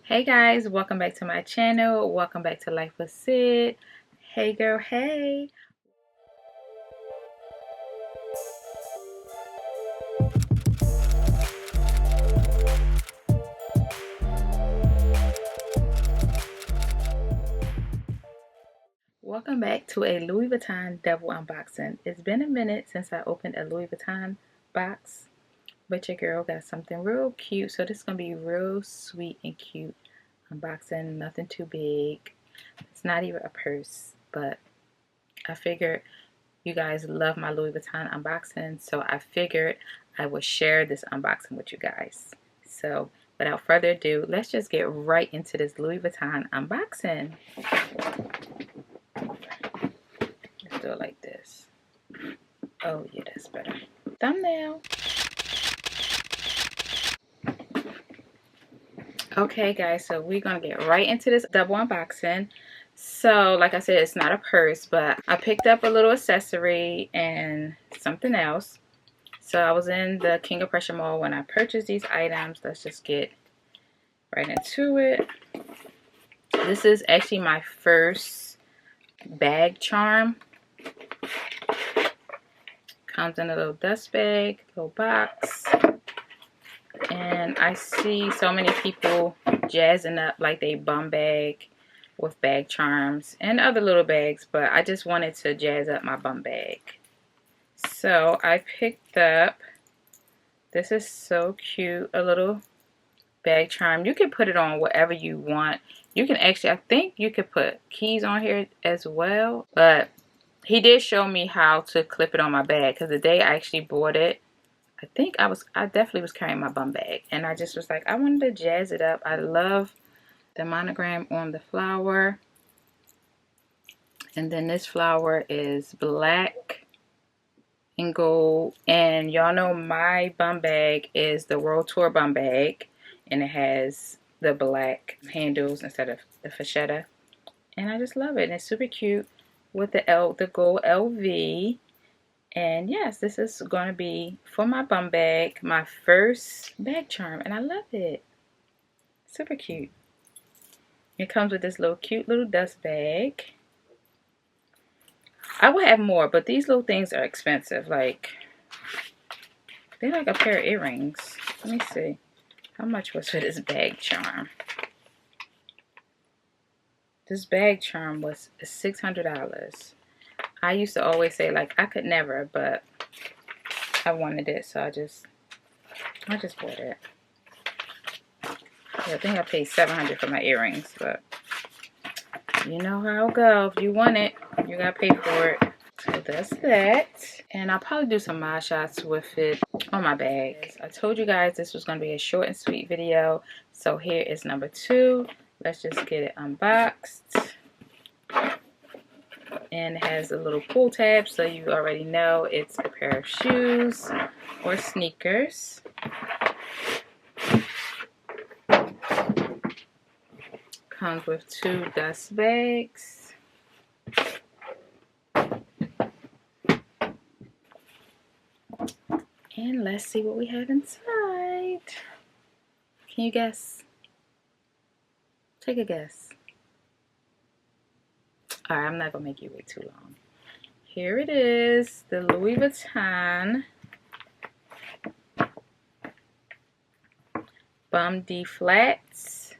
Hey guys, welcome back to my channel. Welcome back to Life with Sid. Hey girl, hey. Welcome back to a Louis Vuitton double unboxing. It's been a minute since I opened a Louis Vuitton box, but your girl got something real cute. So this is going to be real sweet and cute unboxing. Nothing too big. It's not even a purse, but I figured you guys love my Louis Vuitton unboxing, so I figured I would share this unboxing with you guys. So without further ado, let's just get right into this Louis Vuitton unboxing. Let's do it like this. Oh yeah, that's better. Thumbnail. Okay guys, so we're gonna get right into this double unboxing. So like I said, it's not a purse, but I picked up a little accessory and something else. So I was in the King of Prussia Mall when I purchased these items. Let's just get right into it. This is actually my first bag charm. Comes in a little dust bag, little box. And I see so many people jazzing up like they bum bag with bag charms and other little bags, but I just wanted to jazz up my bum bag. So I picked up, this is so cute, a little bag charm. You can put it on whatever you want. You can actually, I think you could put keys on here as well, but he did show me how to clip it on my bag, because the day I actually bought it, I definitely was carrying my bum bag, and I just was like, I wanted to jazz it up. I love the monogram on the flower, and then this flower is black and gold, and y'all know my bum bag is the World Tour bum bag, and it has the black handles instead of the fachetta, and I just love it, and it's super cute with the gold LV. And yes, this is going to be for my bum bag, my first bag charm, and I love it. Super cute. It comes with this little cute little dust bag. I will have more, but these little things are expensive. Like, they're like a pair of earrings. Let me see. How much was for this bag charm? This bag charm was $600. I used to always say, like, I could never, but I wanted it, so I just bought it. Yeah, I think I paid $700 for my earrings, but you know how it goes. If you want it, you gotta pay for it. So that's that. And I'll probably do some mod shots with it on my bag. I told you guys this was gonna be a short and sweet video. So here is number 2. Let's just get it unboxed. And it has a little pull tab, so you already know it's a pair of shoes or sneakers. Comes with 2 dust bags. And let's see what we have inside. Can you guess? Take a guess. Alright, I'm not going to make you wait too long. Here it is, the Louis Vuitton Bom Dia Flats.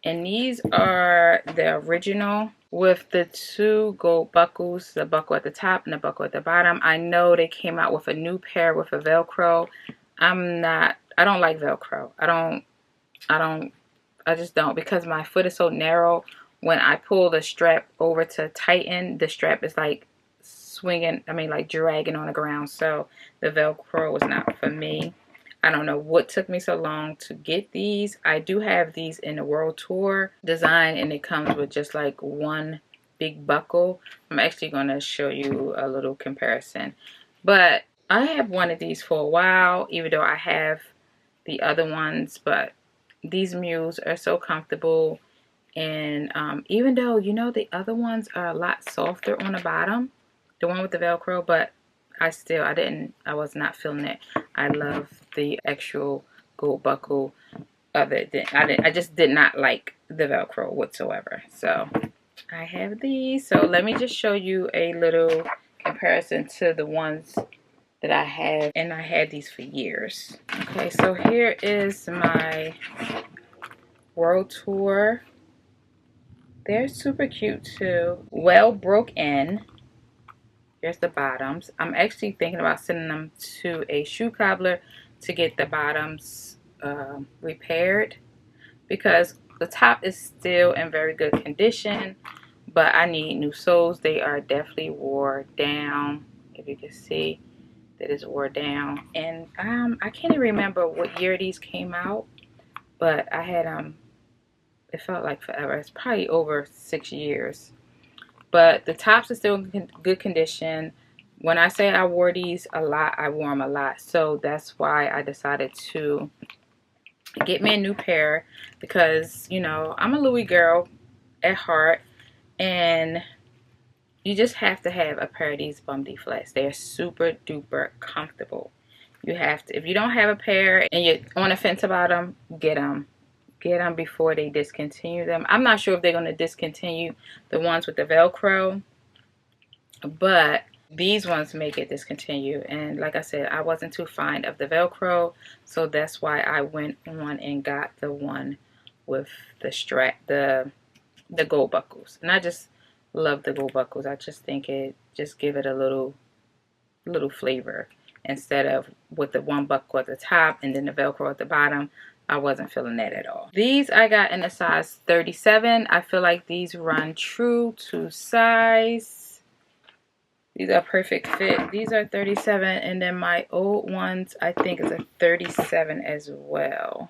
And these are the original with the 2 gold buckles, the buckle at the top and the buckle at the bottom. I know they came out with a new pair with a Velcro. I don't like Velcro. I just don't, because my foot is so narrow. When I pull the strap over to tighten, the strap is like swinging, like dragging on the ground. So the Velcro was not for me. I don't know what took me so long to get these. I do have these in the World Tour design, and it comes with just like one big buckle. I'm actually going to show you a little comparison. But I have wanted these for a while, even though I have the other ones. But these mules are so comfortable. And even though, you know, the other ones are a lot softer on the bottom, the one with the Velcro, but I was not feeling it. I love the actual gold buckle other than I just did not like the Velcro whatsoever. So I have these. So let me just show you a little comparison to the ones that I have, and I had these for years. Okay, so here is my World Tour. They're super cute too. Well broke in. Here's the bottoms. I'm actually thinking about sending them to a shoe cobbler to get the bottoms repaired, because the top is still in very good condition, but I need new soles. They are definitely wore down. If you can see that it's wore down. And I can't even remember what year these came out, but I had it felt like forever. It's probably over 6 years. But the tops are still in good condition. When I say I wore these a lot, I wore them a lot. So that's why I decided to get me a new pair, because, you know, I'm a Louis girl at heart, and you just have to have a pair of these Bom Dia Flats. They're super duper comfortable. You have to. If you don't have a pair and you're on the fence about them, get them. Get them before they discontinue them. I'm not sure if they're going to discontinue the ones with the Velcro, but these ones may get discontinued. And like I said, I wasn't too fond of the Velcro, so that's why I went on and got the one with the strap, the gold buckles. And I just love the gold buckles. I just think it just give it a little flavor, instead of with the one buckle at the top and then the Velcro at the bottom. I wasn't feeling that at all. These I got in a size 37. I feel like these run true to size. These are perfect fit. These are 37, and then my old ones I think is a 37 as well.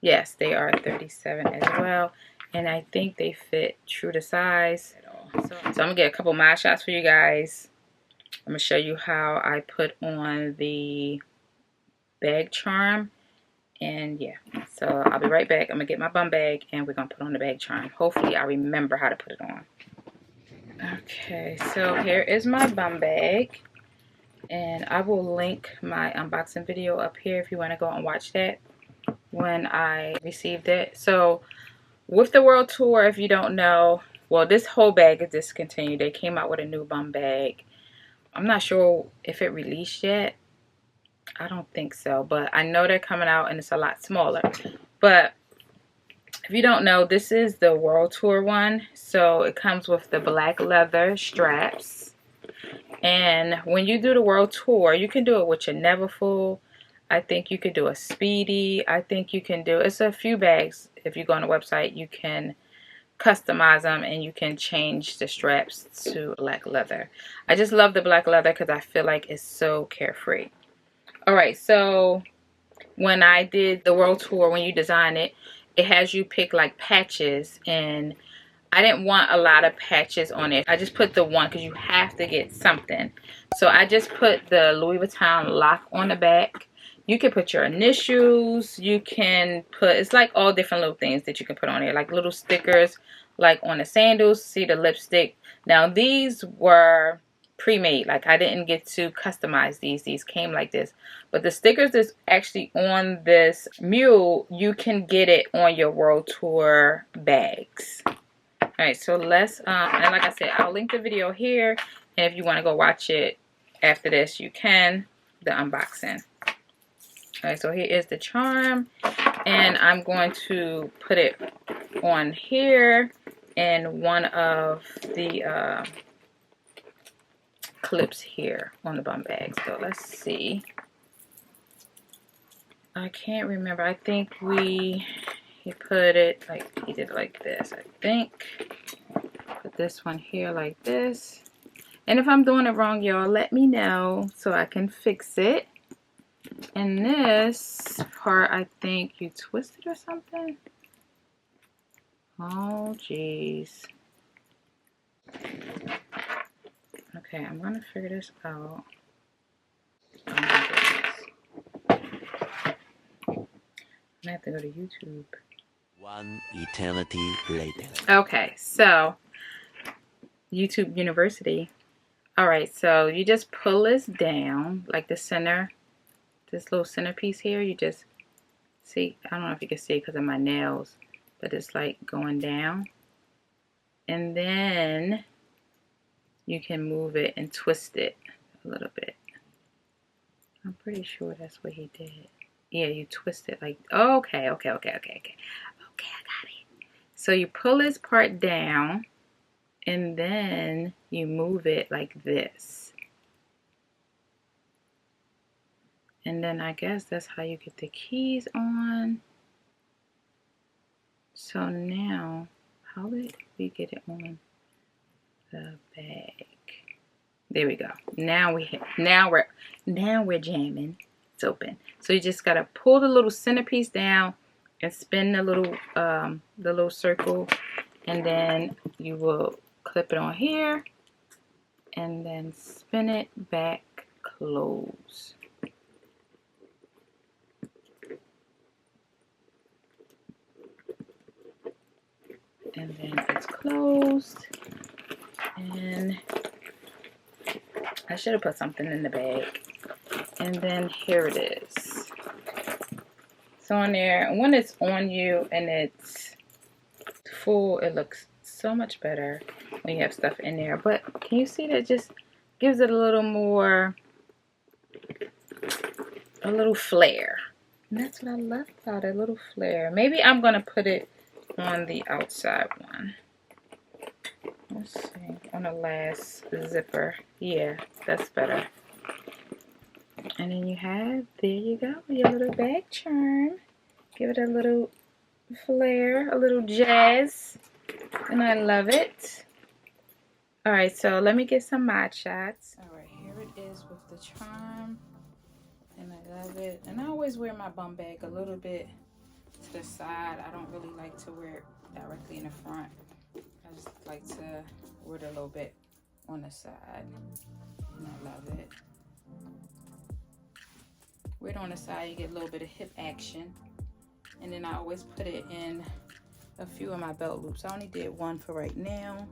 Yes, they are 37 as well, and I think they fit true to size at all. So I'm gonna get a couple mod shots for you guys. I'm gonna show you how I put on the bag charm. And yeah, so I'll be right back. I'm gonna get my bum bag and we're gonna put on the bag charm. Hopefully I remember how to put it on. Okay, so here is my bum bag, and I will link my unboxing video up here if you want to go and watch that when I received it. So with the World Tour, if you don't know, well, this whole bag is discontinued. They came out with a new bum bag. I'm not sure if it released yet. I don't think so, but I know they're coming out and it's a lot smaller. But if you don't know, this is the World Tour one. So it comes with the black leather straps. And when you do the World Tour, you can do it with your Neverfull. I think you could do a Speedy. I think you can do, it's a few bags. If you go on the website, you can customize them and you can change the straps to black leather. I just love the black leather because I feel like it's so carefree. Alright, so when I did the World Tour, when you design it, it has you pick like patches, and I didn't want a lot of patches on it. I just put the one because you have to get something. So I just put the Louis Vuitton lock on the back. You can put your initials, you can put, it's like all different little things that you can put on there, like little stickers, like on the sandals, see the lipstick. Now these were pre-made, like I didn't get to customize these came like this, but the stickers that's actually on this mule, you can get it on your World Tour bags. All right, so let's and like I said, I'll link the video here, and if you want to go watch it after this, you can, the unboxing. All right, so here is the charm, and I'm going to put it on here in one of the clips here on the bum bag. So let's see. I can't remember. I think he put it like, he did it like this. I think put this one here like this. And if I'm doing it wrong, y'all, let me know so I can fix it. And this part, I think you twisted or something. Oh, jeez. Okay, I'm gonna figure this out. Oh my goodness. I'm gonna have to go to YouTube. One eternity later. Okay, so YouTube University. Alright, so you just pull this down, like the center, this little centerpiece here, you just See, I don't know if you can see it because of my nails, but it's like going down. And then you can move it and twist it a little bit. I'm pretty sure that's what he did. Yeah, you twist it like, okay, I got it. So you pull this part down and then you move it like this. And then I guess that's how you get the keys on. So now, how did we get it on the bag? There we go. Now we're jamming. It's open. So you just gotta pull the little centerpiece down and spin the little circle, and then you will clip it on here and then spin it back close. And then it's closed, and I should have put something in the bag. And then here it is. So on there, and when it's on you and it's full, it looks so much better when you have stuff in there. But can you see that just gives it a little more, a little flair. And that's what I love about it, a little flair. Maybe I'm going to put it on the outside one. Let's see, on the last zipper. Yeah, that's better. And then you have, there you go, your little bag charm. Give it a little flair, a little jazz. And I love it. Alright, so let me get some mod shots. Alright, here it is with the charm. And I love it. And I always wear my bum bag a little bit to the side. I don't really like to wear it directly in the front. I just like to wear it a little bit on the side. And I love it. Wear it on the side, you get a little bit of hip action. And then I always put it in a few of my belt loops. I only did one for right now.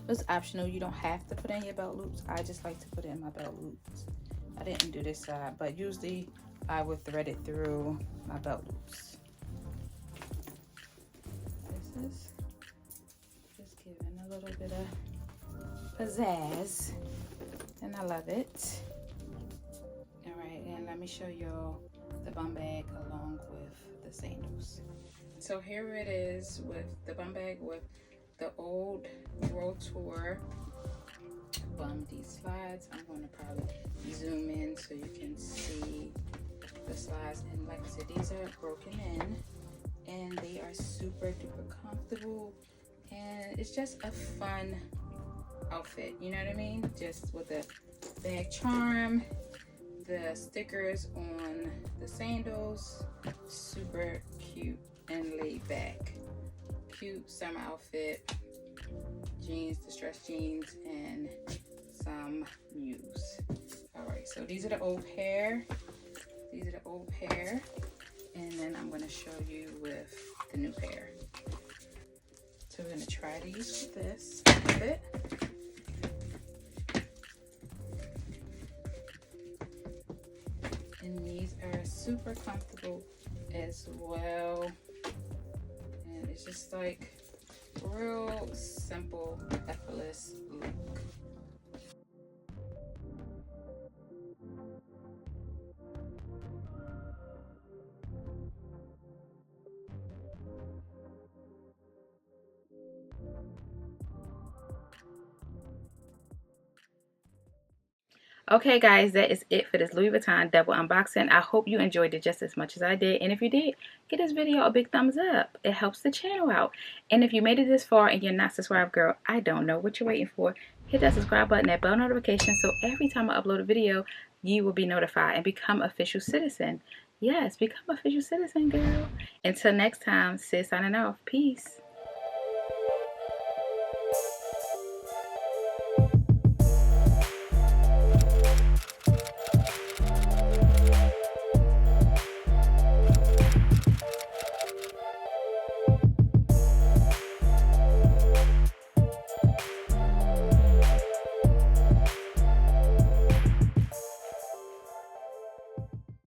It's optional, you don't have to put in your belt loops. I just like to put it in my belt loops. I didn't do this side, but usually I would thread it through my belt loops. This is just giving a little bit of pizzazz, and I love it. Alright, and let me show y'all the bum bag along with the sandals. So here it is with the bum bag with the old World Tour Bum D slides. I'm going to probably zoom in so you can see the slides. And like I said, these are broken in and they are super duper comfortable. And it's just a fun outfit, you know what I mean? Just with the bag charm, the stickers on the sandals, super cute and laid back. Cute summer outfit, jeans, distressed jeans, and some mules. Alright, so these are the old pair. These are the old pair. And then I'm going to show you with the new pair. So we're going to try these with this a bit. And these are super comfortable as well. And it's just like real simple, effortless look. Okay guys, that is it for this Louis Vuitton double unboxing. I hope you enjoyed it just as much as I did. And if you did, give this video a big thumbs up. It helps the channel out. And if you made it this far and you're not subscribed, girl, I don't know what you're waiting for. Hit that subscribe button, that bell notification, so every time I upload a video, you will be notified and become official citizen. Yes, become official citizen, girl. Until next time, sis signing off. Peace.